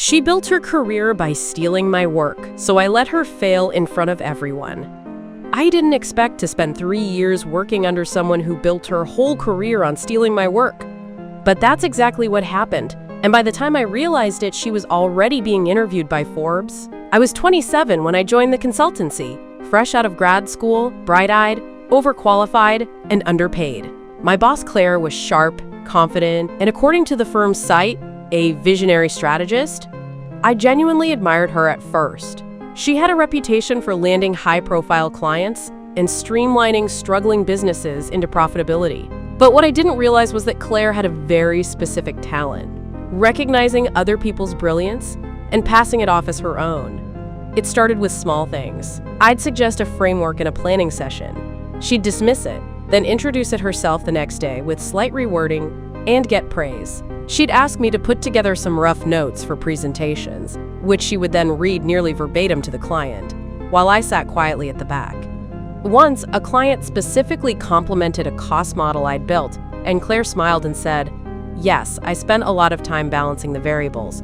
She built her career by stealing my work, so I let her fail in front of everyone. I didn't expect to spend 3 years working under someone who built her whole career on stealing my work. But that's exactly what happened, and by the time I realized it, she was already being interviewed by Forbes. I was 27 when I joined the consultancy, fresh out of grad school, bright-eyed, overqualified, and underpaid. My boss Claire was sharp, confident, and according to the firm's site, a visionary strategist. I genuinely admired her at first. She had a reputation for landing high-profile clients and streamlining struggling businesses into profitability. But what I didn't realize was that Claire had a very specific talent, recognizing other people's brilliance and passing it off as her own. It started with small things. I'd suggest a framework in a planning session. She'd dismiss it, then introduce it herself the next day with slight rewording and get praise. She'd ask me to put together some rough notes for presentations, which she would then read nearly verbatim to the client, while I sat quietly at the back. Once, a client specifically complimented a cost model I'd built, and Claire smiled and said, "Yes, I spent a lot of time balancing the variables."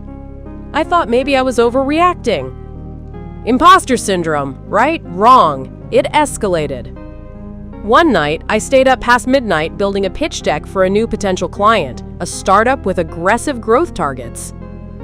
I thought maybe I was overreacting. Imposter syndrome, right? Wrong. It escalated. One night, I stayed up past midnight building a pitch deck for a new potential client, a startup with aggressive growth targets.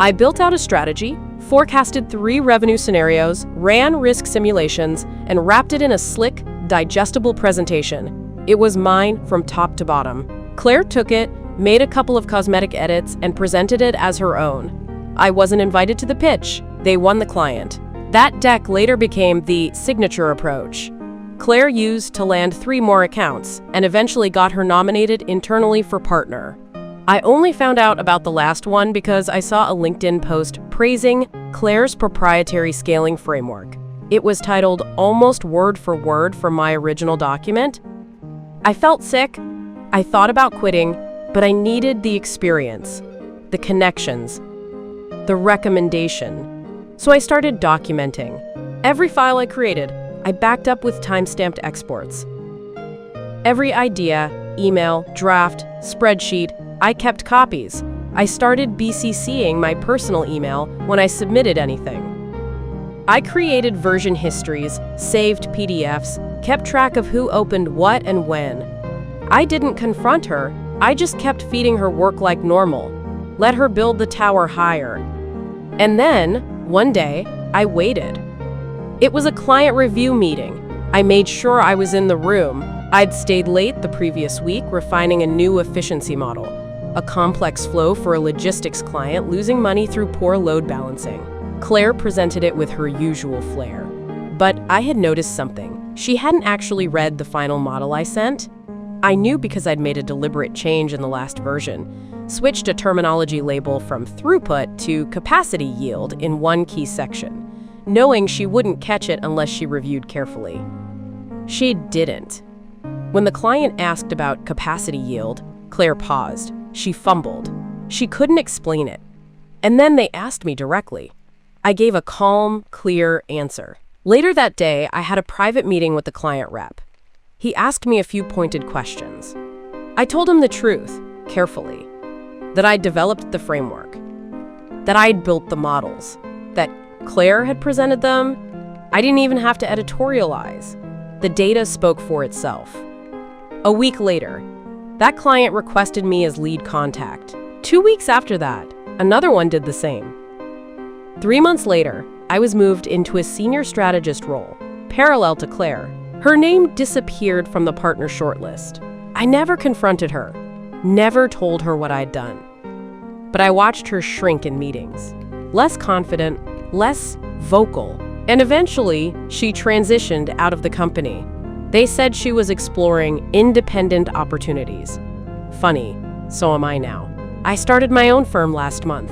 I built out a strategy, forecasted 3 revenue scenarios, ran risk simulations, and wrapped it in a slick, digestible presentation. It was mine from top to bottom. Claire took it, made a couple of cosmetic edits, and presented it as her own. I wasn't invited to the pitch. They won the client. That deck later became the signature approach. Claire used to land 3 more accounts and eventually got her nominated internally for partner. I only found out about the last one because I saw a LinkedIn post praising Claire's proprietary scaling framework. It was titled almost word for word from my original document. I felt sick. I thought about quitting, but I needed the experience, the connections, the recommendation. So I started documenting. Every file I created, I backed up with time-stamped exports. Every idea, email, draft, spreadsheet, I kept copies. I started BCCing my personal email when I submitted anything. I created version histories, saved PDFs, kept track of who opened what and when. I didn't confront her, I just kept feeding her work like normal. Let her build the tower higher. And then, one day, I waited. It was a client review meeting. I made sure I was in the room. I'd stayed late the previous week refining a new efficiency model, a complex flow for a logistics client losing money through poor load balancing. Claire presented it with her usual flair. But I had noticed something. She hadn't actually read the final model I sent. I knew because I'd made a deliberate change in the last version, switched a terminology label from throughput to capacity yield in one key section, knowing she wouldn't catch it unless she reviewed carefully. She didn't. When the client asked about capacity yield, Claire paused. She fumbled. She couldn't explain it. And then they asked me directly. I gave a calm, clear answer. Later that day, I had a private meeting with the client rep. He asked me a few pointed questions. I told him the truth, carefully, that I'd developed the framework, that I'd built the models, that Claire had presented them. I didn't even have to editorialize. The data spoke for itself. A week later, that client requested me as lead contact. 2 weeks after that, another one did the same. 3 months later, I was moved into a senior strategist role, parallel to Claire. Her name disappeared from the partner shortlist. I never confronted her, never told her what I'd done. But I watched her shrink in meetings, less confident, less vocal, and eventually she transitioned out of the company. They said she was exploring independent opportunities. Funny, so am I now. I started my own firm last month.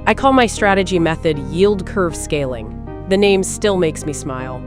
I call my strategy method yield curve scaling. The name still makes me smile.